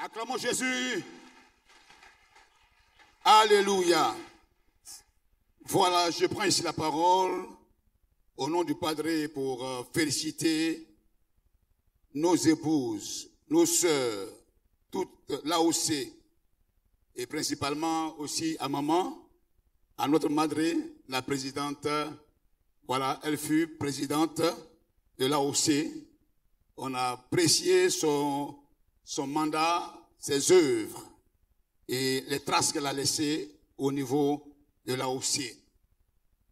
Acclamons Jésus. Alléluia. Voilà, je prends ici la parole au nom du Padre pour féliciter nos épouses, nos sœurs, toutes l'AOC et principalement aussi à maman, à notre madre, la présidente. Voilà, elle fut présidente de l'AOC. On a apprécié son mandat, ses œuvres et les traces qu'elle a laissées au niveau de l'AOC.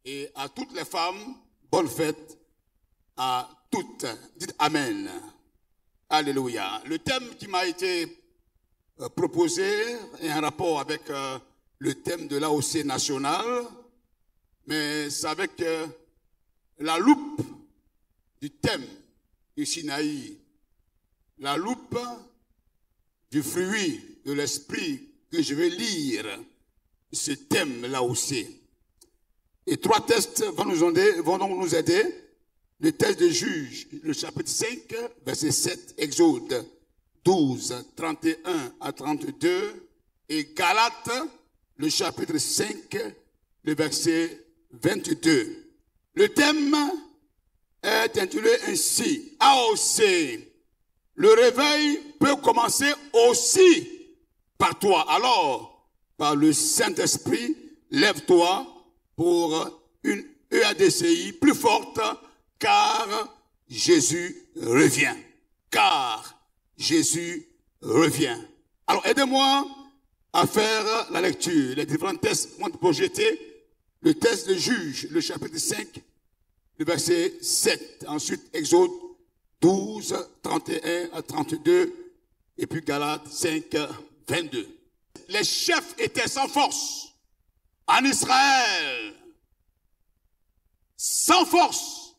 Et à toutes les femmes, bonne fête à toutes. Dites Amen. Alléluia. Le thème qui m'a été proposé est en rapport avec le thème de l'AOC national, mais c'est avec la loupe du thème du Sinaï, la loupe du fruit de l'esprit que je vais lire ce thème l'AOC. Et trois textes vont donc nous aider. Le texte de Juges, le chapitre 5, verset 7, Exode 12, 31 à 32, et Galates, le chapitre 5, le verset 22. Le thème est intitulé ainsi, AOC. Le réveil peut commencer aussi par toi. Alors, par le Saint-Esprit, lève-toi pour une EADCI plus forte, car Jésus revient. Car Jésus revient. Alors, aidez-moi à faire la lecture. Les différents textes vont être projetés. Le texte de Juges, le chapitre 5, le verset 7. Ensuite, Exode 12, 31 à 32. Et puis Galates 5, 22. Les chefs étaient sans force en Israël. Sans force.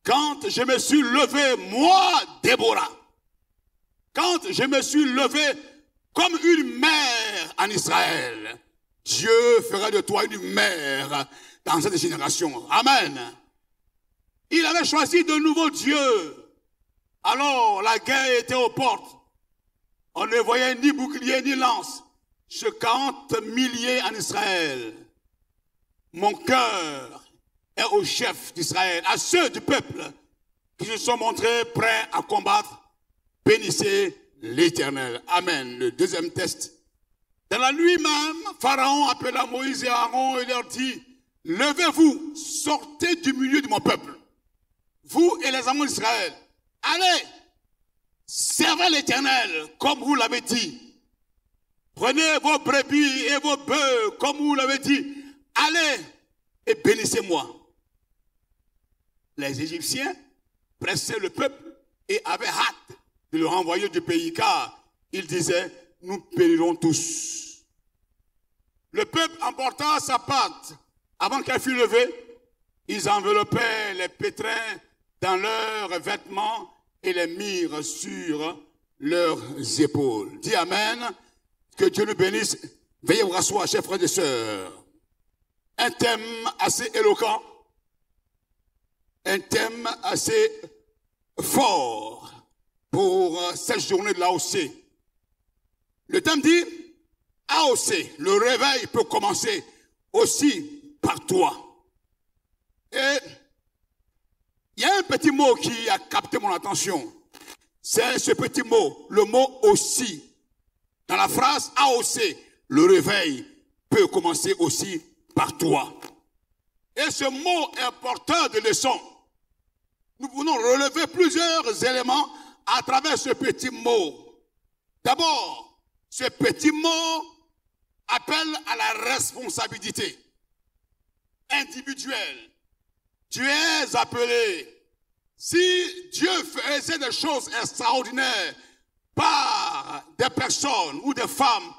Quand je me suis levé, moi, Déborah. Quand je me suis levé comme une mère en Israël. Dieu fera de toi une mère dans cette génération. Amen. Il avait choisi de nouveaux dieux. Alors la guerre était aux portes. On ne voyait ni bouclier ni lance. Je 40 milliers en Israël. Mon cœur est aux chefs d'Israël, à ceux du peuple qui se sont montrés prêts à combattre. Bénissez l'Éternel. Amen. Le deuxième texte. Dans la nuit même, Pharaon appela Moïse et Aaron et leur dit, levez-vous, sortez du milieu de mon peuple. Vous et les amants d'Israël, allez, servez l'Éternel comme vous l'avez dit. Prenez vos brebis et vos bœufs comme vous l'avez dit. Allez et bénissez-moi. Les Égyptiens pressaient le peuple et avaient hâte de le renvoyer du pays, car ils disaient, nous périrons tous. Le peuple emporta sa pâte. Avant qu'elle fût levée, ils enveloppaient les pétrins dans leurs vêtements et les mirent sur leurs épaules. Dis Amen. Que Dieu nous bénisse. Veuillez vous rasseoir, chers frères et sœurs. Un thème assez éloquent. Un thème assez fort pour cette journée de l'AOC. Le thème dit, AOC, le réveil peut commencer aussi par toi. Et il y a un petit mot qui a capté mon attention. C'est ce petit mot, le mot aussi. Dans la phrase AOC, le réveil peut commencer aussi par toi. Et ce mot est porteur de leçons. Nous pouvons relever plusieurs éléments à travers ce petit mot. D'abord, ce petit mot appelle à la responsabilité individuelle. Tu es appelé. Si Dieu faisait des choses extraordinaires par des personnes ou des femmes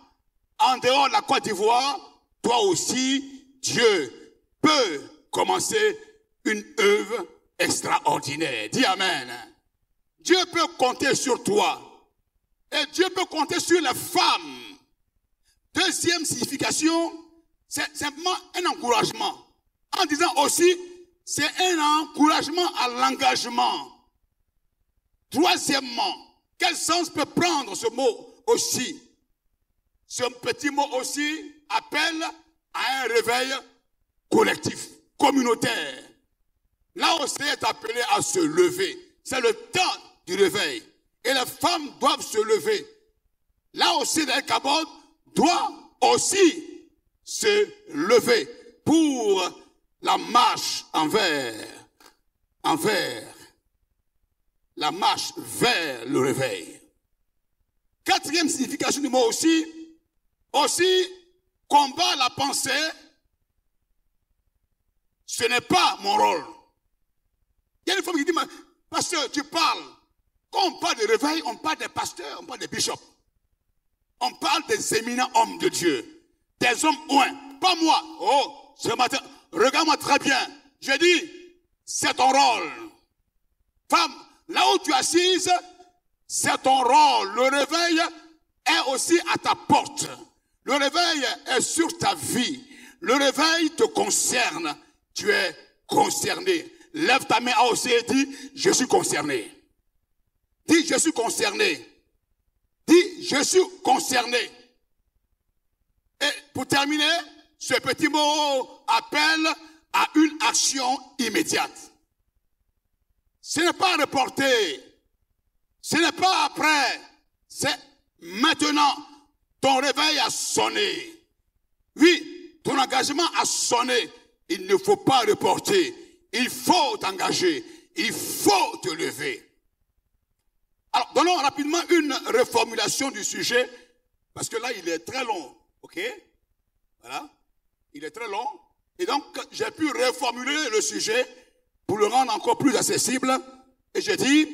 en dehors de la Côte d'Ivoire, toi aussi, Dieu peut commencer une œuvre extraordinaire. Dis Amen. Dieu peut compter sur toi. Et Dieu peut compter sur les femmes. Deuxième signification, c'est simplement un encouragement. En disant aussi, c'est un encouragement à l'engagement. Troisièmement, quel sens peut prendre ce mot aussi, ce petit mot aussi appelle à un réveil collectif, communautaire. Là aussi est appelé à se lever. C'est le temps du réveil. Et les femmes doivent se lever. Là aussi, l'El-Kabod doit aussi se lever pour la marche la marche vers le réveil. Quatrième signification du mot aussi combat la pensée, ce n'est pas mon rôle. Il y a une femme qui dit, pasteur, tu parles. Quand on parle de réveil, on parle des pasteurs, on parle des bishops. On parle des éminents hommes de Dieu. Des hommes ouins. Pas moi. Oh, ce matin, regarde-moi très bien. Je dis, c'est ton rôle. Femme, là où tu es assise, c'est ton rôle. Le réveil est aussi à ta porte. Le réveil est sur ta vie. Le réveil te concerne. Tu es concerné. Lève ta main aussi et dis, je suis concerné. Dis, je suis concerné. Dis, je suis concerné. Et pour terminer, ce petit mot appelle à une action immédiate. Ce n'est pas reporté. Ce n'est pas après. C'est maintenant. Ton réveil a sonné. Oui, ton engagement a sonné. Il ne faut pas reporter. Il faut t'engager. Il faut te lever. Alors, donnons rapidement une reformulation du sujet, parce que là, il est très long. OK? Voilà. Il est très long. Et donc, j'ai pu reformuler le sujet pour le rendre encore plus accessible. Et j'ai dit,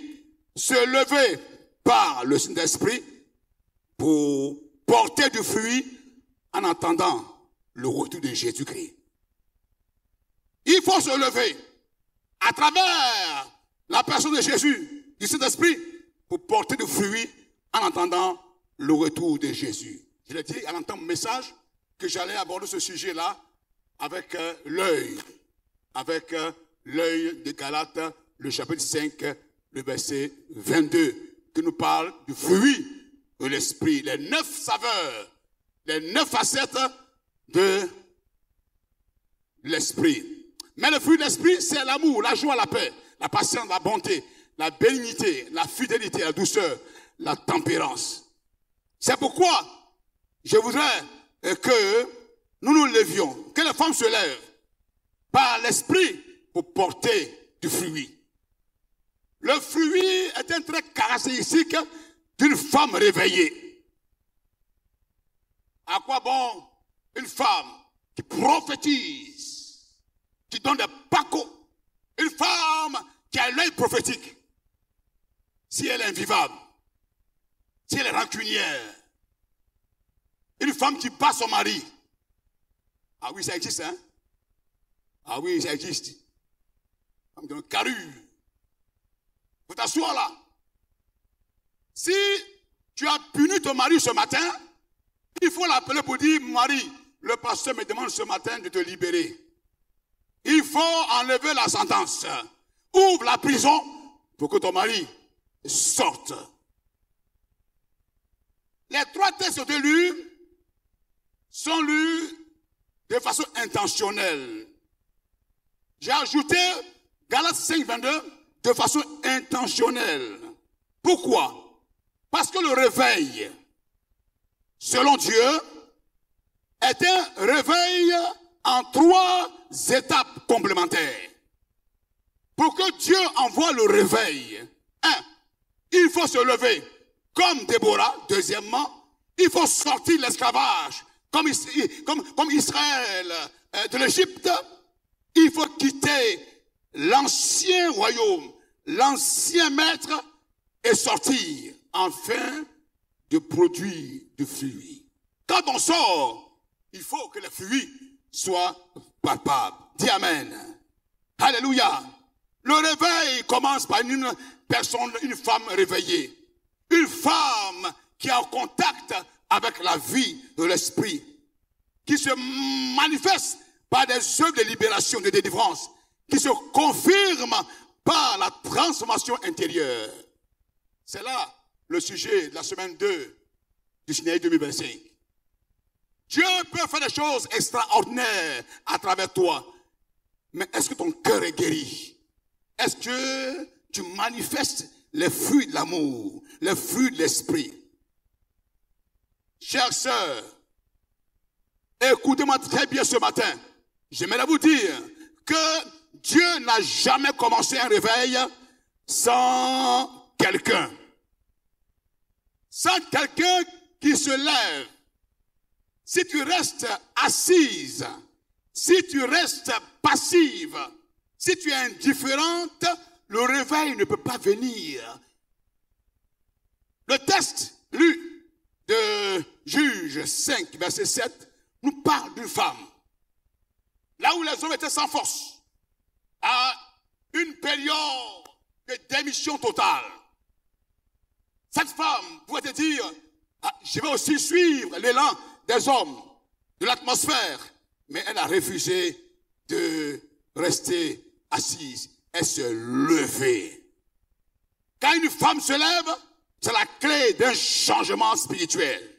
se lever par le Saint-Esprit pour porter du fruit en attendant le retour de Jésus-Christ. Il faut se lever à travers la personne de Jésus, du Saint-Esprit, pour porter du fruit en attendant le retour de Jésus. Je l'ai dit à l'entendre mon message que j'allais aborder ce sujet-là avec l'œil de Galates, le chapitre 5, le verset 22, qui nous parle du fruit de l'esprit, les 9 saveurs, les 9 facettes de l'esprit. Mais le fruit de l'esprit, c'est l'amour, la joie, la paix, la patience, la bonté, la bénignité, la fidélité, la douceur, la tempérance. C'est pourquoi je voudrais que nous nous levions, que les femmes se lèvent par l'esprit pour porter du fruit. Le fruit est un trait caractéristique d'une femme réveillée. À quoi bon une femme qui prophétise, qui donne des pacos, une femme qui a l'œil prophétique, si elle est invivable, si elle est rancunière, une femme qui bat son mari. Ah oui, ça existe, hein? Ah oui, ça existe. Femme qui a un carrure. Faut t'asseoir là. Si tu as puni ton mari ce matin, il faut l'appeler pour dire, Marie, le pasteur me demande ce matin de te libérer. Il faut enlever la sentence. Ouvre la prison pour que ton mari sorte. Les 3 textes de lus sont lus de façon intentionnelle. J'ai ajouté Galates 5, 22 de façon intentionnelle. Pourquoi? Parce que le réveil, selon Dieu, est un réveil en 3 étapes complémentaires. Pour que Dieu envoie le réveil, 1, il faut se lever comme Déborah. Deuxièmement, il faut sortir de l'esclavage comme Israël de l'Égypte. Il faut quitter l'ancien royaume, l'ancien maître et sortir enfin de produire du fruit. Quand on sort, il faut que le fruit soit palpable. Dis Amen. Alléluia. Le réveil commence par une personne, une femme réveillée. Une femme qui est en contact avec la vie de l'esprit. Qui se manifeste par des œuvres de libération, de délivrance. Qui se confirme par la transformation intérieure. C'est là le sujet de la semaine 2 du Sinaï 2025. Dieu peut faire des choses extraordinaires à travers toi. Mais est-ce que ton cœur est guéri? Est-ce que tu manifestes les fruits de l'amour, les fruits de l'esprit? Chères sœurs, écoutez-moi très bien ce matin. J'aimerais vous dire que Dieu n'a jamais commencé un réveil sans quelqu'un. Sans quelqu'un qui se lève. Si tu restes assise, si tu restes passive, si tu es indifférente, le réveil ne peut pas venir. Le texte lu de Juges 5, verset 7, nous parle d'une femme. Là où les hommes étaient sans force, à une période de démission totale. Cette femme pouvait te dire, je vais aussi suivre l'élan des hommes, de l'atmosphère. Mais elle a refusé de rester assise. Elle s'est levée. Quand une femme se lève, c'est la clé d'un changement spirituel.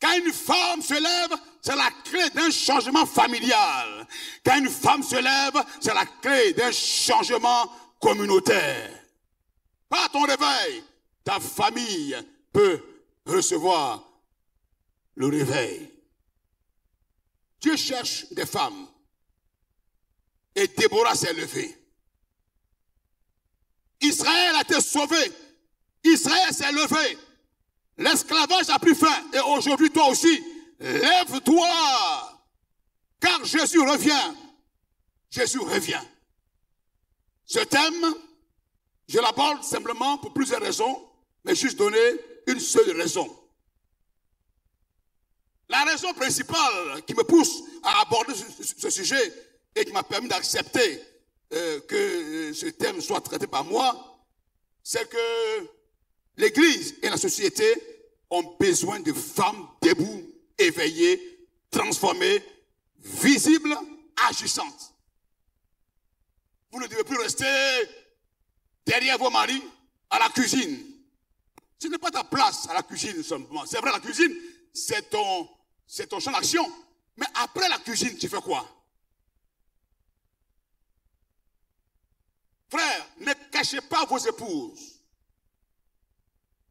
Quand une femme se lève, c'est la clé d'un changement familial. Quand une femme se lève, c'est la clé d'un changement communautaire. Par ton réveil, ta famille peut recevoir le réveil. Dieu cherche des femmes. Et Déborah s'est levée. Israël a été sauvé. Israël s'est levé. L'esclavage a pris fin. Et aujourd'hui, toi aussi, lève-toi. Car Jésus revient. Jésus revient. Ce thème, je l'aborde simplement pour plusieurs raisons, mais juste donner une seule raison. La raison principale qui me pousse à aborder ce sujet et qui m'a permis d'accepter que ce thème soit traité par moi, c'est que l'Église et la société ont besoin de femmes debout, éveillées, transformées, visibles, agissantes. Vous ne devez plus rester derrière vos maris à la cuisine. Ce n'est pas ta place à la cuisine simplement. C'est vrai, la cuisine, c'est ton champ d'action. Mais après la cuisine, tu fais quoi? Frère, ne cachez pas vos épouses.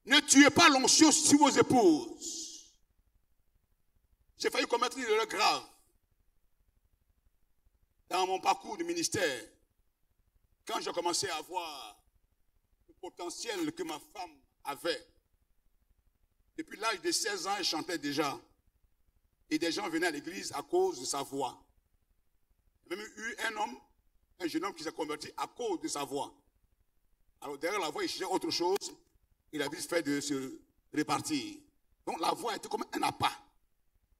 Ne tuez pas l'onction sur vos épouses. J'ai failli commettre une erreur grave dans mon parcours de ministère. Quand j'ai commencé à voir le potentiel que ma femme avait, depuis l'âge de 16 ans, elle chantait déjà. Et des gens venaient à l'église à cause de sa voix. Il y a même eu un jeune homme qui s'est converti à cause de sa voix. Alors derrière la voix, il cherchait autre chose. Il a vite fait de se répartir. Donc la voix était comme un appât.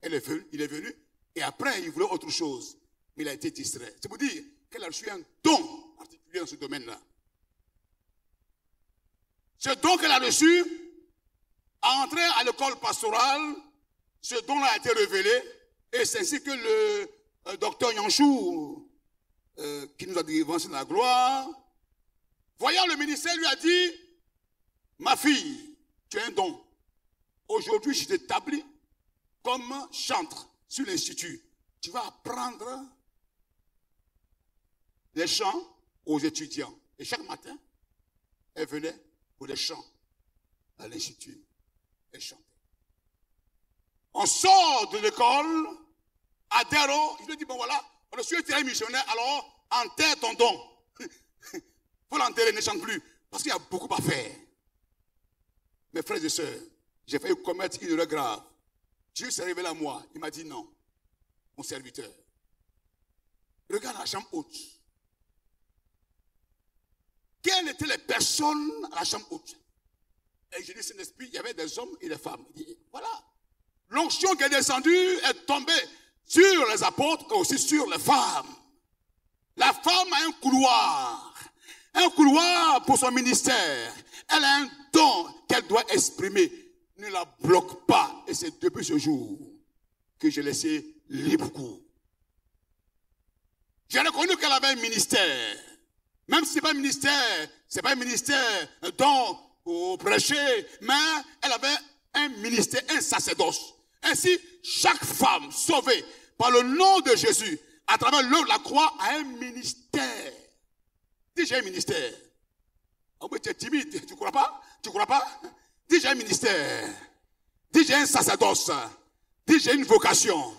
Il est venu, et après il voulait autre chose. Mais il a été distrait. C'est pour dire qu'elle a reçu un don particulier dans ce domaine-là. Ce don qu'elle a reçu, a entré à l'école pastorale, ce don-là a été révélé, et c'est ainsi que le docteur Yanchou, qui nous a délivré dans la gloire, voyant le ministère, lui a dit, ma fille, tu as un don. Aujourd'hui, je t'établis comme chantre sur l'institut. Tu vas apprendre les chants aux étudiants. Et chaque matin, elle venait pour les chants à l'institut. Elle chantait. On sort de l'école, à Dero, je lui dis, bon voilà, on suis un missionnaire, alors enterre ton don. Il faut l'enterrer, ne chante plus, parce qu'il y a beaucoup à faire. Mes frères et sœurs, j'ai failli commettre une erreur grave. Dieu s'est révélé à moi, il m'a dit non, mon serviteur. Regarde la chambre haute. Quelles étaient les personnes à la chambre haute? Et je dis, Saint-Esprit, il y avait des hommes et des femmes. Il dit, voilà. L'onction qui est descendue est tombée sur les apôtres et aussi sur les femmes. La femme a un couloir pour son ministère. Elle a un don qu'elle doit exprimer. Ne la bloque pas. Et c'est depuis ce jour que j'ai laissé libre cours. J'ai reconnu qu'elle avait un ministère. Même si ce n'est pas un ministère, un don pour prêcher, mais elle avait un ministère, un sacerdoce. Ainsi, chaque femme sauvée par le nom de Jésus, à travers l'œuvre de la croix, a un ministère. Dis, j'ai un ministère. Oh, mais tu es timide, tu ne crois pas? Tu ne crois pas? Dis, j'ai un ministère. Dis, j'ai un sacerdoce. Dis, j'ai une vocation.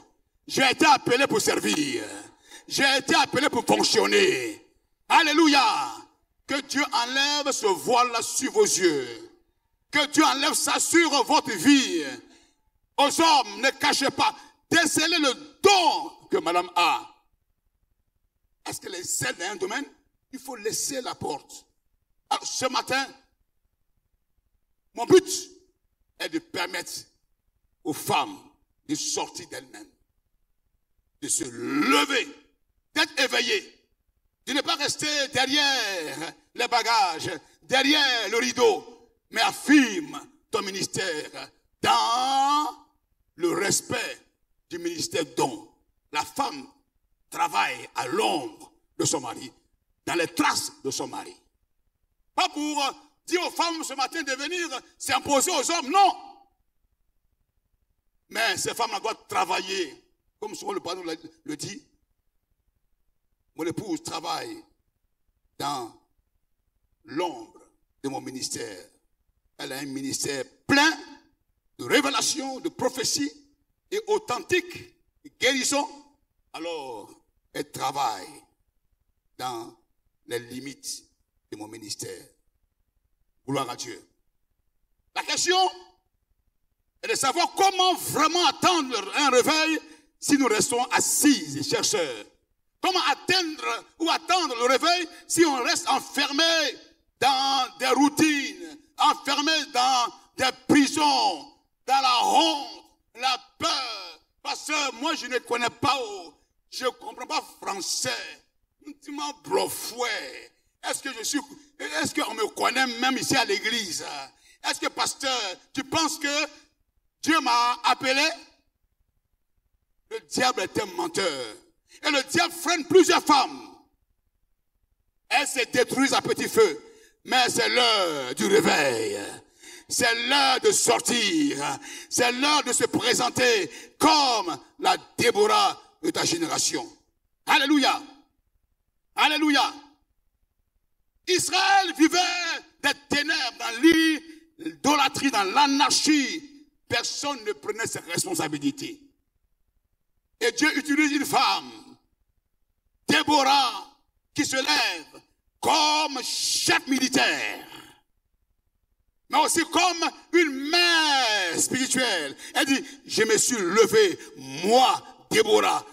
J'ai été appelé pour servir. J'ai été appelé pour fonctionner. Alléluia. Que Dieu enlève ce voile-là sur vos yeux. Que Dieu enlève ça sur votre vie. Aux hommes, ne cachez pas. Décelez le don que madame a. Est-ce qu'elle excelle dans un domaine? Il faut laisser la porte. Alors, ce matin, mon but est de permettre aux femmes de sortir d'elles-mêmes, de se lever, d'être éveillées, de ne pas rester derrière les bagages, derrière le rideau, mais affirme ton ministère dans le respect du ministère don. La femme travaille à l'ombre de son mari, dans les traces de son mari. Pas pour dire aux femmes ce matin de venir s'imposer aux hommes, non. Mais ces femmes doivent travailler, comme souvent le patron le dit. Mon épouse travaille dans l'ombre de mon ministère. Elle a un ministère plein de révélations, de prophéties et authentique, de guérison. Alors, elle travaille dans les limites de mon ministère. Gloire à Dieu. La question est de savoir comment vraiment attendre un réveil si nous restons assis, chercheurs. Comment atteindre ou attendre le réveil si on reste enfermé dans des routines, enfermé dans des prisons, dans la honte, la peur. Parce que moi, je ne connais pas, je ne comprends pas français. Tu m'as bluffé. Est-ce qu'on me connaît même ici à l'église? Est-ce que, pasteur, tu penses que Dieu m'a appelé? Le diable est un menteur. Et le diable freine plusieurs femmes. Elles se détruisent à petit feu. Mais c'est l'heure du réveil. C'est l'heure de sortir. C'est l'heure de se présenter comme la Déborah de ta génération. Alléluia. Alléluia. Israël vivait des ténèbres dans l'idolâtrie, dans l'anarchie. Personne ne prenait ses responsabilités. Et Dieu utilise une femme, Déborah, qui se lève comme chef militaire, mais aussi comme une mère spirituelle. Elle dit, je me suis levée, moi, Déborah.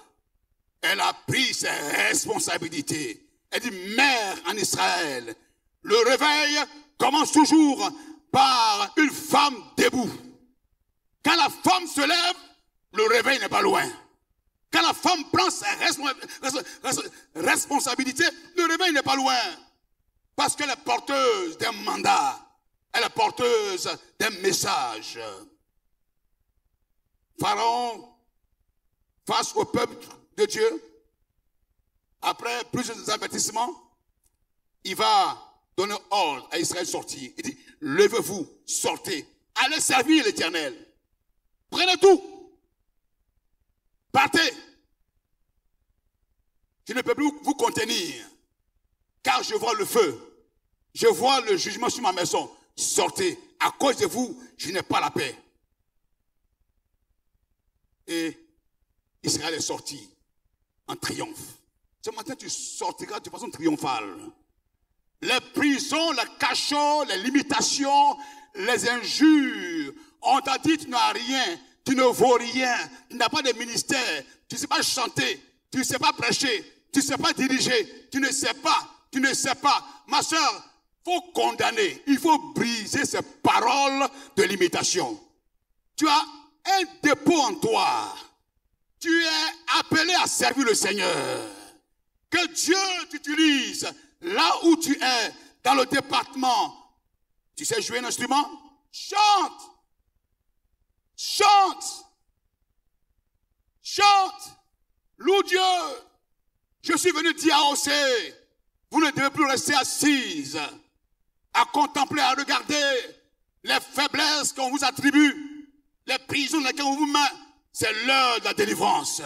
Elle a pris ses responsabilités. Elle dit, mère en Israël. Le réveil commence toujours par une femme debout. Quand la femme se lève, le réveil n'est pas loin. Quand la femme prend ses responsabilités, le réveil n'est pas loin. Parce qu'elle est porteuse d'un mandat. Elle est porteuse d'un message. Pharaon, face au peuple de Dieu, après plusieurs avertissements, il va donner ordre à Israël de sortir. Il dit, levez-vous, sortez, allez servir l'Éternel. Prenez tout. Partez. Je ne peux plus vous contenir, car je vois le feu. Je vois le jugement sur ma maison. Sortez. À cause de vous, je n'ai pas la paix. Et Israël est sorti en triomphe. Ce matin, tu sortiras de façon triomphale. Les prisons, les cachots, les limitations, les injures. On t'a dit, tu n'as rien, tu ne vaux rien, tu n'as pas de ministère, tu ne sais pas chanter, tu ne sais pas prêcher, tu ne sais pas diriger, tu ne sais pas. Ma soeur, il faut condamner, il faut briser ces paroles de limitation. Tu as un dépôt en toi. Tu es appelé à servir le Seigneur. Que Dieu t'utilise là où tu es, dans le département. Tu sais jouer un instrument? Chante! Chante! Chante! Loue Dieu! Je suis venu dire à Osée, vous ne devez plus rester assise, à contempler, à regarder les faiblesses qu'on vous attribue, les prisons dans lesquelles on vous met, c'est l'heure de la délivrance.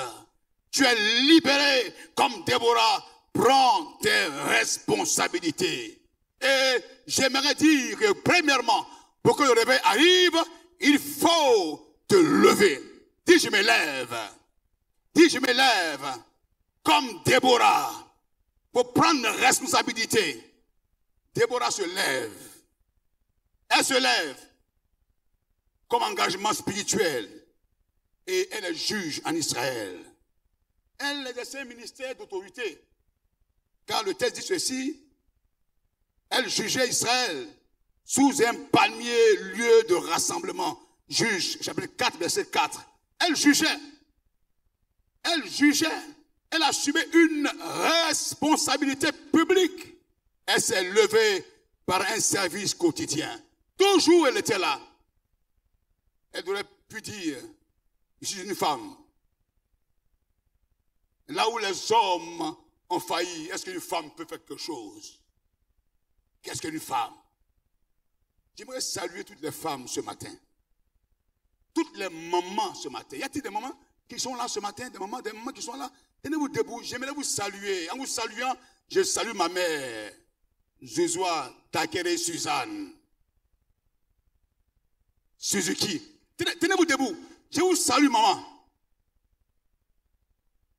Tu es libéré comme Déborah. Prends tes responsabilités. Et j'aimerais dire que premièrement, pour que le réveil arrive, il faut te lever. Dis je me lève. Dis je me lève comme Déborah pour prendre responsabilité. Déborah se lève. Elle se lève comme engagement spirituel et elle est juge en Israël. Elle exerce un ministère d'autorité. Car le texte dit ceci, elle jugeait Israël sous un palmier lieu de rassemblement. Juge, chapitre 4, verset 4. Elle jugeait. Elle jugeait. Elle assumait une responsabilité publique. Elle s'est levée par un service quotidien. Toujours elle était là. Elle aurait pu dire, je suis une femme. Là où les hommes ont failli, est-ce qu'une femme peut faire quelque chose? Qu'est-ce qu'une femme? J'aimerais saluer toutes les femmes ce matin. Toutes les mamans ce matin. Y a-t-il des mamans qui sont là ce matin? Des mamans qui sont là? Tenez-vous debout. J'aimerais vous saluer. En vous saluant, je salue ma mère, Joshua Takere Suzanne. Suzuki. Tenez-vous debout. Je vous salue, maman.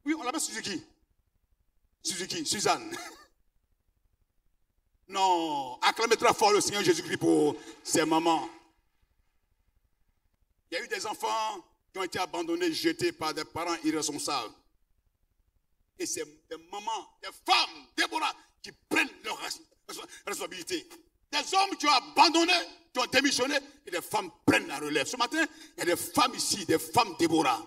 Oui, on l'appelle Suzuki. Suzuki, Suzanne. Non, acclamez très fort le Seigneur Jésus-Christ pour ses mamans. Il y a eu des enfants qui ont été abandonnés, jetés par des parents irresponsables. Et c'est des mamans, des femmes, Déborah, qui prennent leur responsabilité. Des hommes qui ont abandonné, qui ont démissionné, et des femmes prennent la relève. Ce matin, il y a des femmes ici, des femmes Déborah,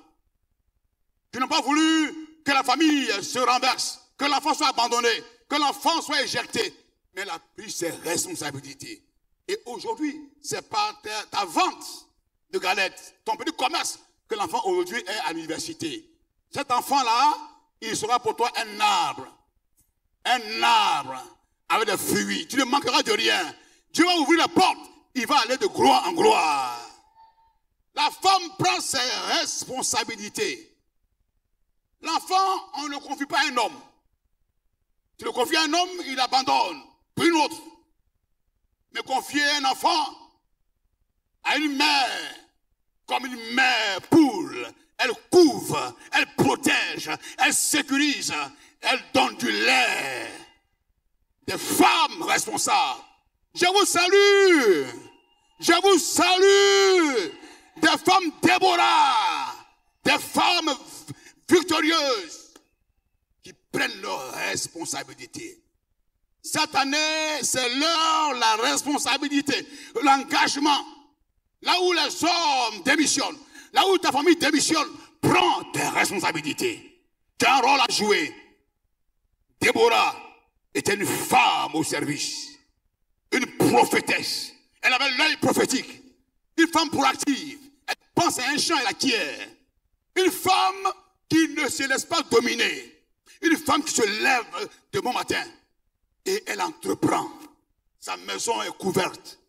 qui n'ont pas voulu que la famille se renverse, que l'enfant soit abandonné, que l'enfant soit éjecté. Mais elle a pris ses responsabilités. Et aujourd'hui, c'est par ta vente de galettes, ton petit commerce, que l'enfant aujourd'hui est à l'université. Cet enfant-là, il sera pour toi un arbre. Un arbre avec des fruits. Tu ne manqueras de rien. Dieu va ouvrir la porte. Il va aller de gloire en gloire. La femme prend ses responsabilités. L'enfant, on ne le confie pas à un homme. Tu le confies à un homme, il abandonne. Puis une autre. Mais confier un enfant à une mère, comme une mère poule, elle couvre, elle protège, elle sécurise, elle donne du lait. Des femmes responsables. Je vous salue. Je vous salue. Des femmes Déborah. Des femmes victorieuses qui prennent leurs responsabilités. Cette année, c'est la responsabilité, l'engagement. Là où les hommes démissionnent, là où ta famille démissionne, prends tes responsabilités. Tu as un rôle à jouer. Déborah était une femme au service, une prophétesse. Elle avait l'œil prophétique, une femme proactive. Elle pense à un champ, elle acquiert. Une femme qui ne se laisse pas dominer. Une femme qui se lève de bon matin et elle entreprend. Sa maison est couverte.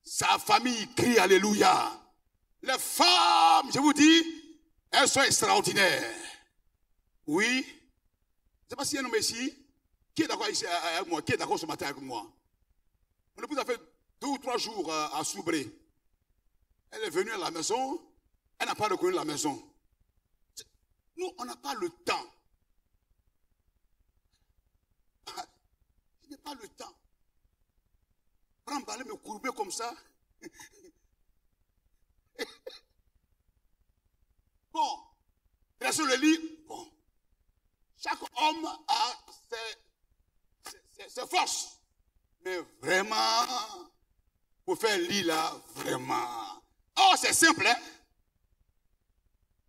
Sa famille crie alléluia. Les femmes, je vous dis, elles sont extraordinaires. Oui. Je ne sais pas s'il y a un homme ici qui est d'accord ici avec moi, qui est d'accord ce matin avec moi. Mon épouse a fait 2 ou 3 jours à Soubré. Elle est venue à la maison, elle n'a pas reconnu la maison. Nous, on n'a pas le temps. Je n'ai pas le temps. Remballer, me courber comme ça. Bon, il sur le lit. Bon, chaque homme a ses forces. Mais vraiment, pour faire lit là, vraiment. Oh, c'est simple, hein?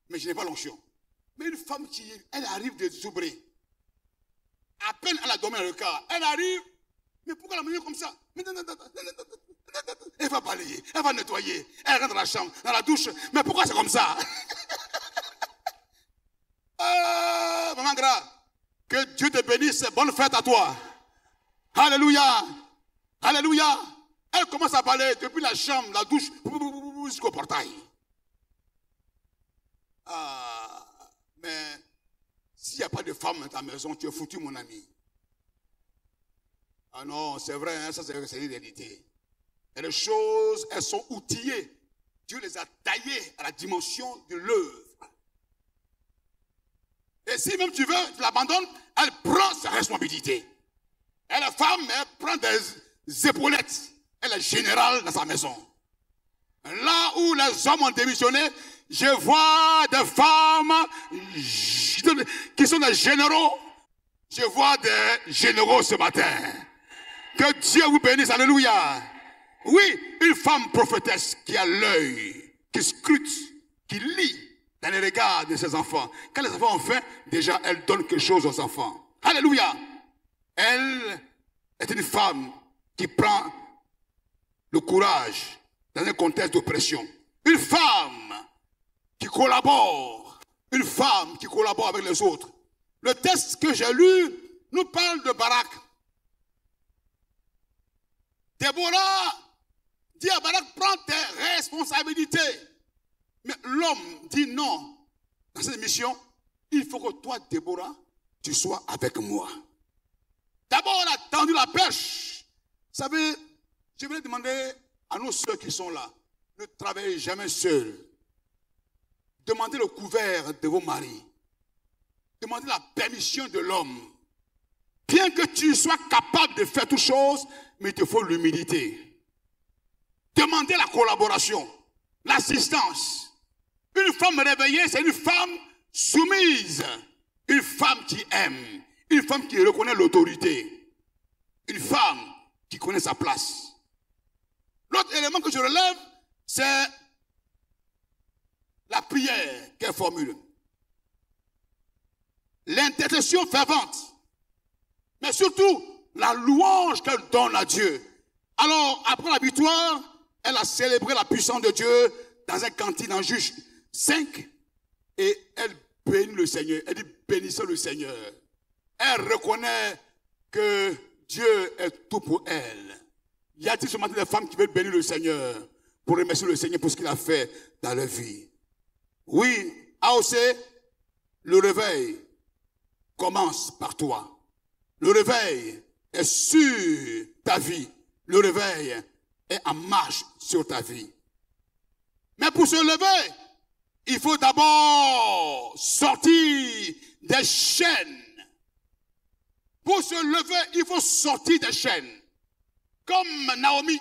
Mais je n'ai pas l'onction. Mais une femme qui, elle arrive de Zoubré. À peine elle a dormi dans le car. Elle arrive. Mais pourquoi la manière comme ça? Elle va balayer, elle va nettoyer. Elle rentre dans la chambre, dans la douche. Mais pourquoi c'est comme ça? Maman Gra, que Dieu te bénisse. Bonne fête à toi. Alléluia. Alléluia. Elle commence à parler depuis la chambre, la douche, jusqu'au portail. Ah, mais s'il n'y a pas de femme dans ta maison, tu es foutu, mon ami. Ah non, c'est vrai, hein, ça c'est une réalité. Et les choses, elles sont outillées. Dieu les a taillées à la dimension de l'œuvre. Et si même tu veux, tu l'abandonnes, elle prend sa responsabilité. Et la femme, elle prend des épaulettes. Elle est générale dans sa maison. Là où les hommes ont démissionné, je vois des femmes qui sont des généraux. Je vois des généraux ce matin. Que Dieu vous bénisse, alléluia. Oui, une femme prophétesse qui a l'œil, qui scrute, qui lit dans les regards de ses enfants. Quand les enfants ont faim, déjà elle donne quelque chose aux enfants. Alléluia. Elle est une femme qui prend le courage dans un contexte d'oppression. Une femme qui collabore. Une femme qui collabore avec les autres. Le texte que j'ai lu nous parle de Barak. Déborah dit à Barak, prends tes responsabilités. Mais l'homme dit non. Dans cette mission, il faut que toi, Déborah, tu sois avec moi. D'abord, elle a tendu la perche. Vous savez, je voulais demander à nos sœurs qui sont là, ne travaillez jamais seuls. Demandez le couvert de vos maris. Demandez la permission de l'homme. Bien que tu sois capable de faire toutes choses, mais il te faut l'humilité. Demandez la collaboration, l'assistance. Une femme réveillée, c'est une femme soumise. Une femme qui aime. Une femme qui reconnaît l'autorité. Une femme qui connaît sa place. L'autre élément que je relève, c'est la prière qu'elle formule. L'intercession fervente. Mais surtout, la louange qu'elle donne à Dieu. Alors, après la victoire, elle a célébré la puissance de Dieu dans un cantique en Juge 5. Et elle bénit le Seigneur. Elle dit, bénissez le Seigneur. Elle reconnaît que Dieu est tout pour elle. Y a-t-il ce matin des femmes qui veulent bénir le Seigneur pour remercier le Seigneur pour ce qu'il a fait dans leur vie? Oui, AOC, le réveil commence par toi. Le réveil est sur ta vie. Le réveil est en marche sur ta vie. Mais pour se lever, il faut d'abord sortir des chaînes. Pour se lever, il faut sortir des chaînes. Comme Naomi.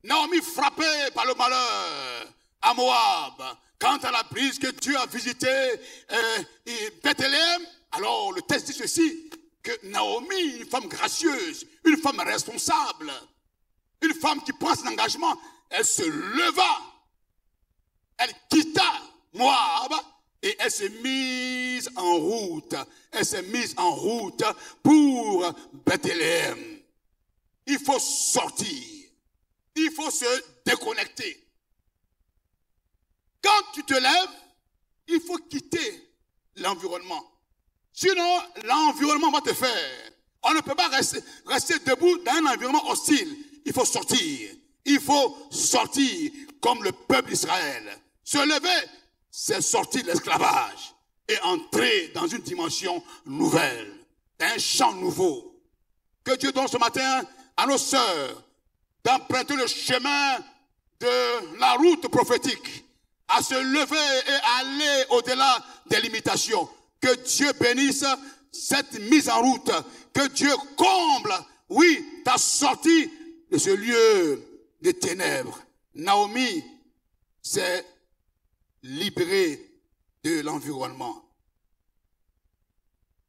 Naomi frappée par le malheur à Moab. Quand elle a appris que Dieu a visité Bethléem, alors le texte dit ceci, que Naomi, une femme gracieuse, une femme responsable, une femme qui prend son engagement, elle se leva, elle quitta Moab et elle s'est mise en route. Elle s'est mise en route pour Bethléem. Il faut sortir. Il faut se déconnecter. Quand tu te lèves, il faut quitter l'environnement. Sinon, l'environnement va te faire. On ne peut pas rester debout dans un environnement hostile. Il faut sortir. Il faut sortir comme le peuple d'Israël. Se lever, c'est sortir de l'esclavage et entrer dans une dimension nouvelle, un champ nouveau. Que Dieu donne ce matin à nos sœurs d'emprunter le chemin de la route prophétique, à se lever et aller au-delà des limitations. Que Dieu bénisse cette mise en route, que Dieu comble, oui, ta sortie de ce lieu de ténèbres. Naomi s'est libérée de l'environnement.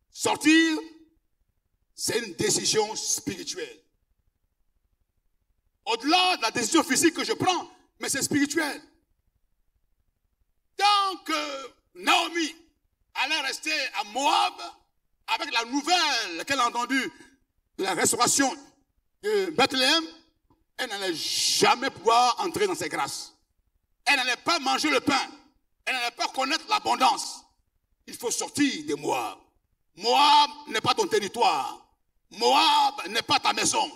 Sortir, c'est une décision spirituelle. Au-delà de la décision physique que je prends, mais c'est spirituel. Tant que Naomi allait rester à Moab, avec la nouvelle qu'elle a entendue de la restauration de Bethléem, elle n'allait jamais pouvoir entrer dans ses grâces. Elle n'allait pas manger le pain. Elle n'allait pas connaître l'abondance. Il faut sortir de Moab. Moab n'est pas ton territoire. Moab n'est pas ta maison.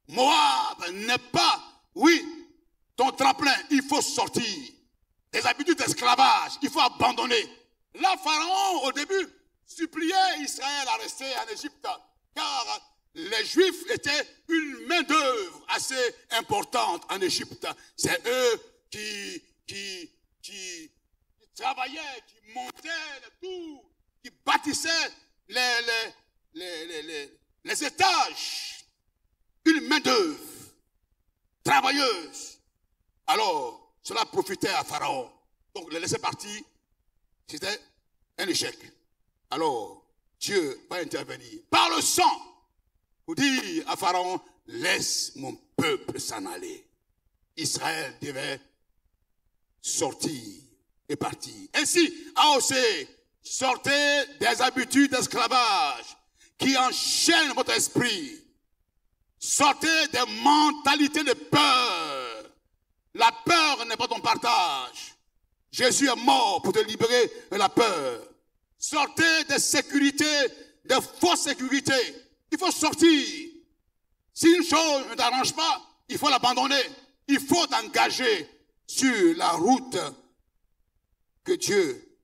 Moab n'est pas, oui, ton tremplin. Il faut sortir des habitudes d'esclavage. Il faut abandonner. Là, Pharaon, au début, suppliait Israël à rester en Égypte, car les Juifs étaient une main-d'œuvre assez importante en Égypte. C'est eux qui travaillaient, qui montaient le tout, qui bâtissaient les étages. Une main-d'œuvre travailleuse. Alors, cela profitait à Pharaon. Donc, le laisser partir, c'était un échec. Alors, Dieu va intervenir par le sang pour dire à Pharaon, laisse mon peuple s'en aller. Israël devait sortir et partir. Ainsi, AOC, sortez des habitudes d'esclavage qui enchaînent votre esprit. Sortez des mentalités de peur. La peur n'est pas ton partage. Jésus est mort pour te libérer de la peur. Sortez des sécurités, de fausses sécurités. Il faut sortir. Si une chose ne t'arrange pas, il faut l'abandonner. Il faut t'engager sur la route que Dieu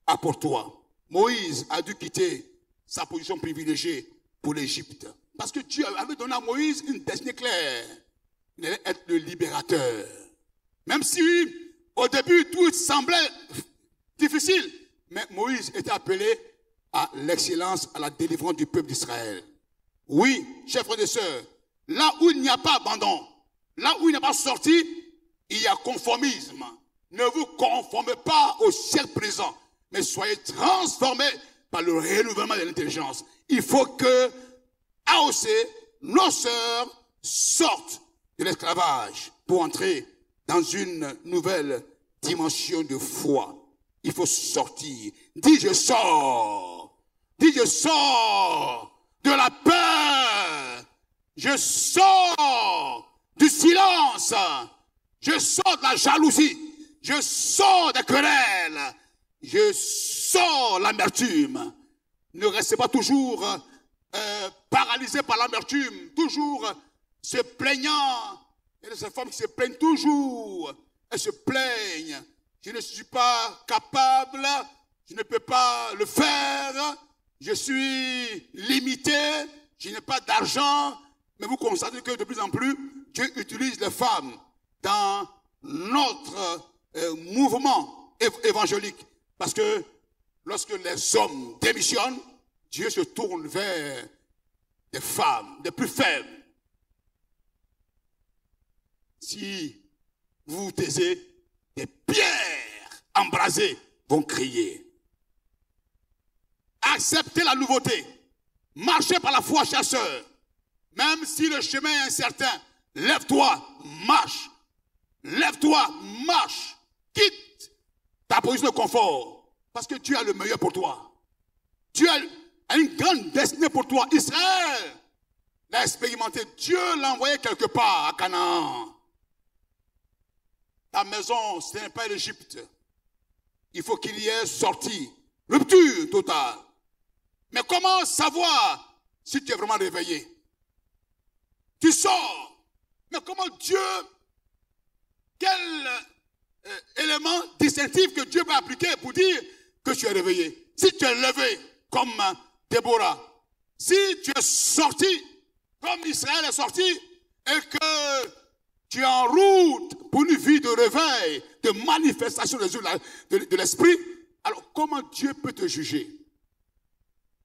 a pour toi. Moïse a dû quitter sa position privilégiée pour l'Égypte. Parce que Dieu avait donné à Moïse une destinée claire. Il allait être le libérateur. Même si, au début, tout semblait difficile. Mais Moïse était appelé à l'excellence, à la délivrance du peuple d'Israël. Oui, chers frères et sœurs, là où il n'y a pas abandon, là où il n'y a pas sorti, il y a conformisme. Ne vous conformez pas au siècle présent, mais soyez transformés par le renouvellement de l'intelligence. Il faut que AOC, nos sœurs, sortent de l'esclavage pour entrer dans une nouvelle dimension de foi. Il faut sortir. Dis je sors. Dis je sors de la peur. Je sors du silence. Je sors de la jalousie. Je sors des querelles. Je sors l'amertume. Ne restez pas toujours paralysé par l'amertume, toujours se plaignant. Il y a des femmes qui se plaignent toujours. Elles se plaignent. Je ne suis pas capable, je ne peux pas le faire, je suis limité, je n'ai pas d'argent. Mais vous constatez que de plus en plus, Dieu utilise les femmes dans notre mouvement évangélique. Parce que lorsque les hommes démissionnent, Dieu se tourne vers des femmes, des plus faibles. Si vous vous taisez, des pierres embrasées vont crier. Acceptez la nouveauté. Marchez par la foi, chasseur. Même si le chemin est incertain, lève-toi, marche. Lève-toi, marche. Quitte ta position de confort. Parce que Dieu a le meilleur pour toi. Dieu a une grande destinée pour toi. Israël l'a expérimenté. Dieu l'a envoyé quelque part à Canaan. Ta maison, ce n'est pas l'Égypte. Il faut qu'il y ait sorti. Rupture totale. Mais comment savoir si tu es vraiment réveillé? Tu sors. Mais comment Dieu, quel élément distinctif que Dieu va appliquer pour dire que tu es réveillé? Si tu es levé comme Déborah, si tu es sorti comme Israël est sorti et que tu es en route pour une vie de réveil, de manifestation de l'esprit, alors comment Dieu peut te juger?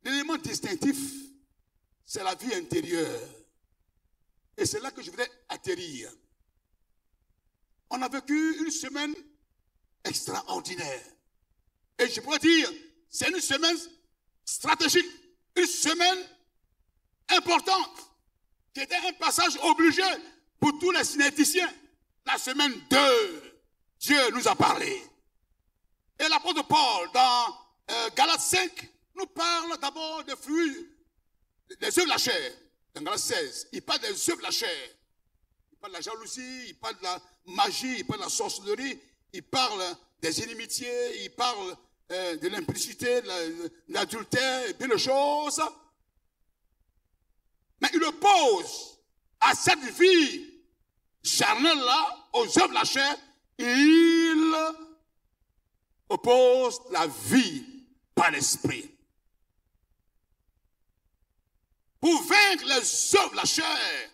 L'élément distinctif, c'est la vie intérieure. Et c'est là que je voudrais atterrir. On a vécu une semaine extraordinaire. Et je pourrais dire, c'est une semaine stratégique, une semaine importante, qui était un passage obligé pour tous les cinéticiens. La semaine 2, Dieu nous a parlé. Et l'apôtre Paul, dans Galates 5, nous parle d'abord des fruits, des œuvres de la chair. Dans Galates 16, il parle des œuvres de la chair. Il parle de la jalousie, il parle de la magie, il parle de la sorcellerie, il parle des inimitiés, il parle de l'implicité, de l'adultère, et bien de choses. Mais il oppose à cette vie charnelle-là, aux œuvres de la chair, il oppose la vie par l'esprit. Pour vaincre les œuvres de la chair,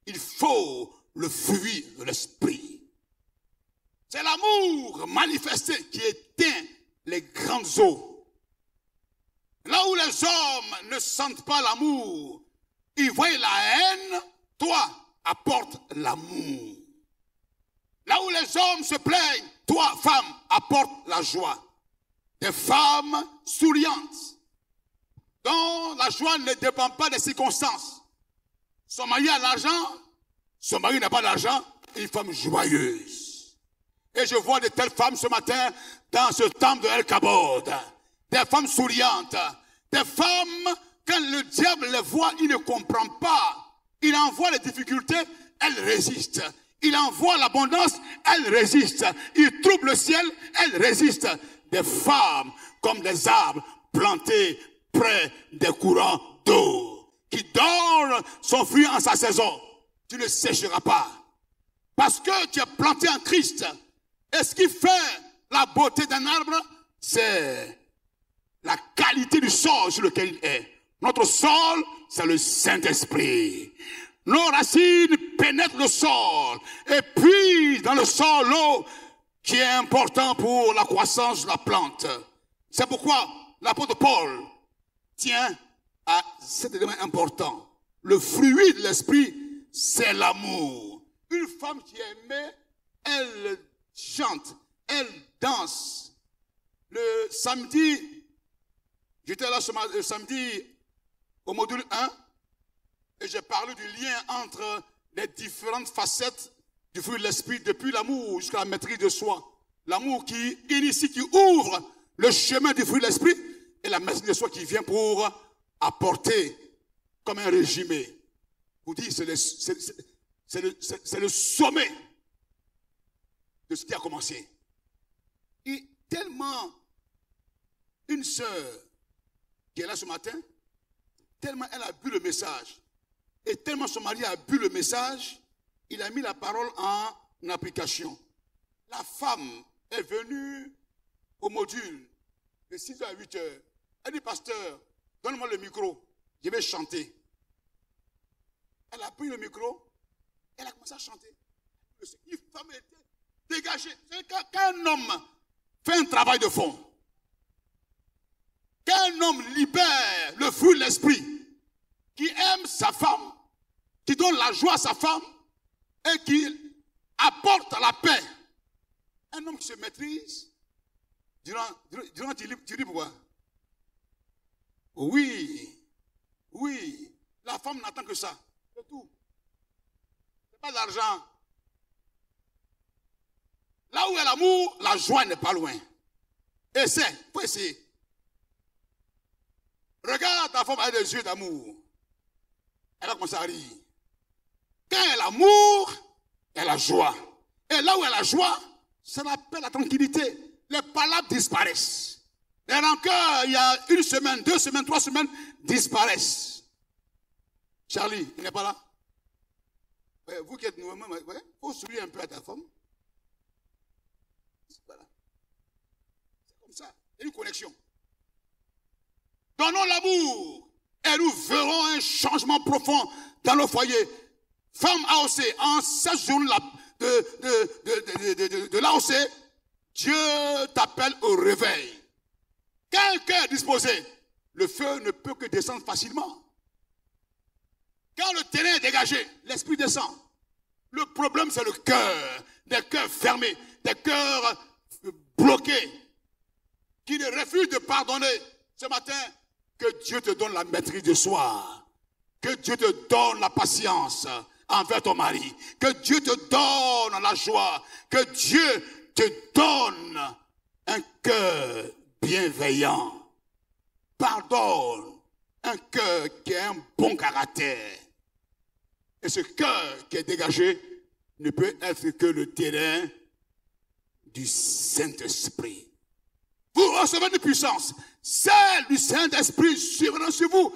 il faut le fruit de l'esprit. C'est l'amour manifesté qui éteint les grandes eaux. Là où les hommes ne sentent pas l'amour, ils voient la haine, toi, apporte l'amour. Là où les hommes se plaignent, toi, femme, apporte la joie. Des femmes souriantes, dont la joie ne dépend pas des circonstances. Son mari a l'argent, son mari n'a pas d'argent, une femme joyeuse. Et je vois de telles femmes ce matin dans ce temple de El Kabod. Des femmes souriantes, des femmes, quand le diable les voit, il ne comprend pas. Il envoie les difficultés, elles résistent. Il envoie l'abondance, elles résistent. Il trouble le ciel, elles résistent. Des femmes comme des arbres plantés près des courants d'eau, qui donnent son fruit en sa saison. Tu ne sécheras pas. Parce que tu es planté en Christ. Et ce qui fait la beauté d'un arbre, c'est la qualité du sol sur lequel il est. Notre sol, c'est le Saint-Esprit. Nos racines pénètrent le sol. Et puis, dans le sol, l'eau qui est importante pour la croissance de la plante. C'est pourquoi l'apôtre Paul tient à cet élément important. Le fruit de l'esprit, c'est l'amour. Une femme qui est aimée, elle chante, elle danse. Le samedi, j'étais là le samedi au module 1 et j'ai parlé du lien entre les différentes facettes du fruit de l'esprit, depuis l'amour jusqu'à la maîtrise de soi. L'amour qui initie, qui ouvre le chemin du fruit de l'esprit, et la maîtrise de soi qui vient pour apporter comme un régime. Vous dites, c'est le sommet de ce qui a commencé. Et tellement une sœur qui est là ce matin, tellement elle a bu le message, et tellement son mari a bu le message, il a mis la parole en application. La femme est venue au module de 6h à 8h. Elle dit, pasteur, donne-moi le micro, je vais chanter. Elle a pris le micro, elle a commencé à chanter. Une femme était dégagée. Quand un homme fait un travail de fond, quand un homme libère le fruit de l'esprit, qui aime sa femme, qui donne la joie à sa femme, et qui apporte la paix. Un homme qui se maîtrise, durant tu dis pourquoi? Oui, la femme n'attend que ça, c'est tout. C'est pas de l'argent. Là où il y a l'amour, la joie n'est pas loin. Essaie, faut essayer. Regarde ta femme avec des yeux d'amour. Elle va commencer à rire. Quand il y a l'amour, il y a la joie. Et là où il y a la joie, ça l'appelle la tranquillité. Les palabres disparaissent. Les rancœurs, il y a 1 semaine, 2 semaines, 3 semaines, disparaissent. Charlie, il n'est pas là? Vous qui êtes nouveau, il faut sourire un peu à ta femme. Voilà. C'est comme ça. Il y a une connexion. Donnons l'amour et nous verrons un changement profond dans nos foyers. Femme AOC, en 16 jours de l'AOC, Dieu t'appelle au réveil. Quand un cœur est disposé, le feu ne peut que descendre facilement. Quand le terrain est dégagé, l'esprit descend. Le problème, c'est le cœur. Des cœurs fermés, des cœurs bloqués, qui ne refusent de pardonner. Ce matin, que Dieu te donne la maîtrise de soi. Que Dieu te donne la patience envers ton mari. Que Dieu te donne la joie. Que Dieu te donne un cœur bienveillant. Pardonne. Un cœur qui a un bon caractère. Et ce cœur qui est dégagé ne peut être que le terrain du Saint-Esprit. Vous recevez une puissance. Celle du Saint-Esprit suivra sur vous.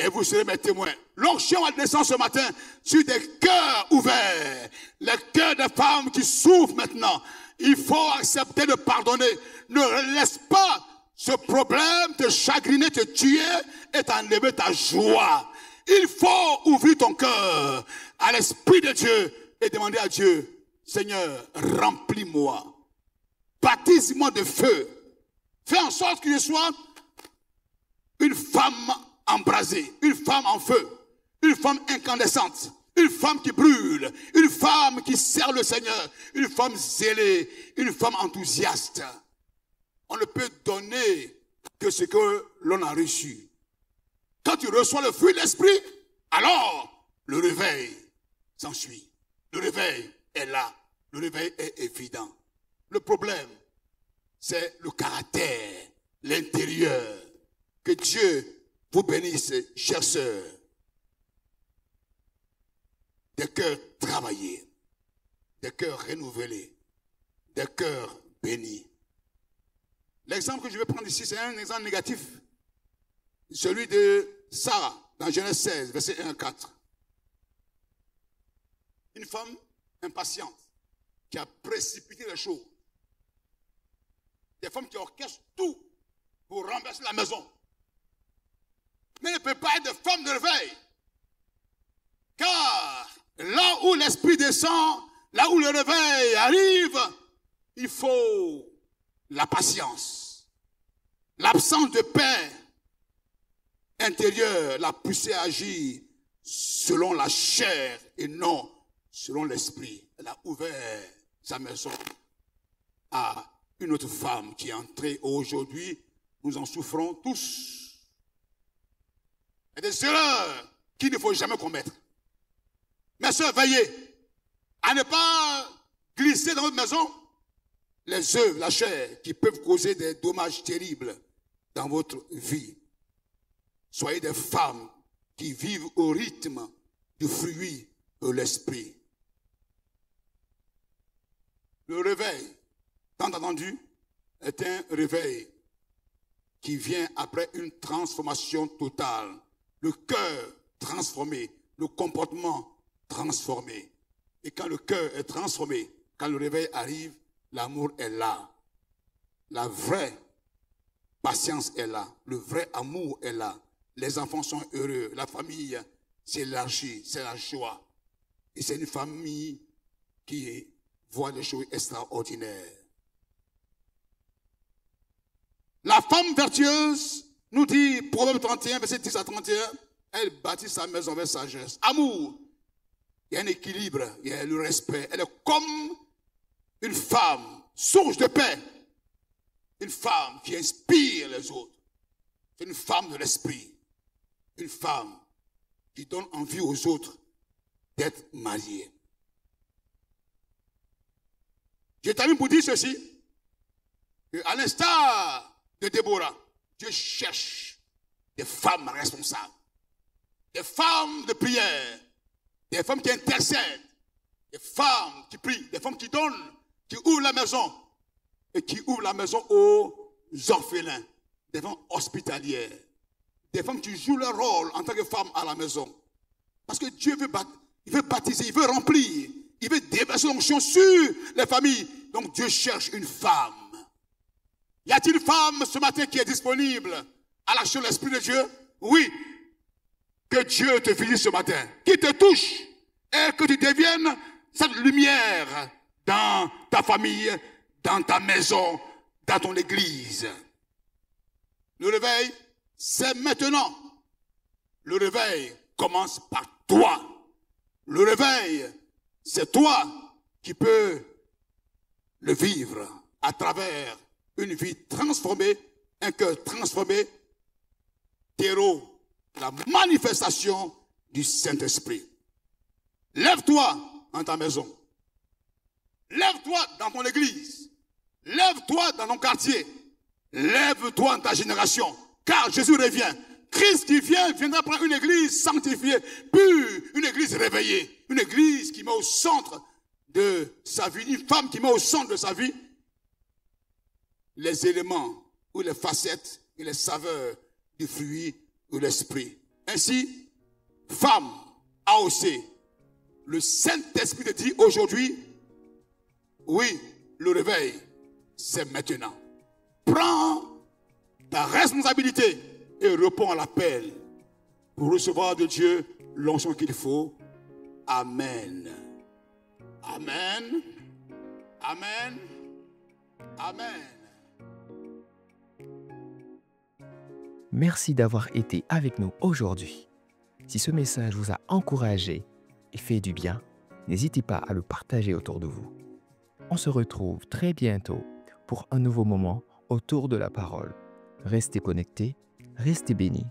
et vous serez mes témoins. L'onction va descendre ce matin sur des cœurs ouverts, les cœurs des femmes qui souffrent maintenant. Il faut accepter de pardonner. Ne laisse pas ce problème te chagriner, te tuer et t'enlever ta joie. Il faut ouvrir ton cœur à l'Esprit de Dieu et demander à Dieu, Seigneur, remplis-moi, baptise-moi de feu. Fais en sorte que je sois une femme embrasée, une femme en feu, une femme incandescente, une femme qui brûle, une femme qui sert le Seigneur, une femme zélée, une femme enthousiaste. On ne peut donner que ce que l'on a reçu. Quand tu reçois le fruit de l'esprit, alors le réveil s'ensuit. Le réveil est là. Le réveil est évident. Le problème, c'est le caractère, l'intérieur. Que Dieu vous bénisse, chers sœurs. Des cœurs travaillés, des cœurs renouvelés, des cœurs bénis. L'exemple que je vais prendre ici, c'est un exemple négatif. Celui de Sarah, dans Genèse 16, verset 1 à 4. Une femme impatiente, qui a précipité les choses. Des femmes qui orchestrent tout pour renverser la maison. Mais elle ne peut pas être de femme de réveil. Car là où l'esprit descend, là où le réveil arrive, il faut la patience. L'absence de paix intérieure l'a poussée à agir selon la chair et non selon l'esprit. Elle a ouvert sa maison à une autre femme qui est entrée. Aujourd'hui, nous en souffrons tous. Il y a des erreurs qu'il ne faut jamais commettre. Mes sœurs, veillez à ne pas glisser dans votre maison les œufs, la chair, qui peuvent causer des dommages terribles dans votre vie. Soyez des femmes qui vivent au rythme du fruit de l'esprit. Le réveil, tant entendu, est un réveil qui vient après une transformation totale. Le cœur transformé, le comportement transformé. Et quand le cœur est transformé, quand le réveil arrive, l'amour est là. La vraie patience est là. Le vrai amour est là. Les enfants sont heureux. La famille s'élargit. C'est la joie. Et c'est une famille qui voit des choses extraordinaires. La femme vertueuse, nous dit Proverbe 31, verset 10 à 31, elle bâtit sa maison avec sagesse. Amour, il y a un équilibre, il y a le respect. Elle est comme une femme, source de paix. Une femme qui inspire les autres. C'est une femme de l'esprit. Une femme qui donne envie aux autres d'être mariée. Je termine pour dire ceci, qu'à l'instar de Déborah, Dieu cherche des femmes responsables, des femmes de prière, des femmes qui intercèdent, des femmes qui prient, des femmes qui donnent, qui ouvrent la maison et qui ouvrent la maison aux orphelins, des femmes hospitalières, des femmes qui jouent leur rôle en tant que femmes à la maison. Parce que Dieu veut baptiser, il veut remplir, il veut déverser l'onction sur les familles. Donc Dieu cherche une femme. Y a-t-il une femme ce matin qui est disponible à l'action de l'Esprit de Dieu? Oui. Que Dieu te visite ce matin, qui te touche et que tu deviennes cette lumière dans ta famille, dans ta maison, dans ton église. Le réveil, c'est maintenant. Le réveil commence par toi. Le réveil, c'est toi qui peux le vivre à travers une vie transformée, un cœur transformé, terreau, la manifestation du Saint-Esprit. Lève-toi en ta maison. Lève-toi dans ton église. Lève-toi dans ton quartier. Lève-toi en ta génération. Car Jésus revient. Christ qui vient, viendra prendre une église sanctifiée, pure, une église réveillée. Une église qui met au centre de sa vie, une femme qui met au centre de sa vie les éléments ou les facettes et les saveurs du fruit de l'esprit. Ainsi, femme, AOC, le Saint-Esprit te dit aujourd'hui, oui, le réveil, c'est maintenant. Prends ta responsabilité et réponds à l'appel pour recevoir de Dieu l'onction qu'il faut. Amen. Amen. Amen. Amen. Merci d'avoir été avec nous aujourd'hui. Si ce message vous a encouragé et fait du bien, n'hésitez pas à le partager autour de vous. On se retrouve très bientôt pour un nouveau moment autour de la parole. Restez connectés, restez bénis.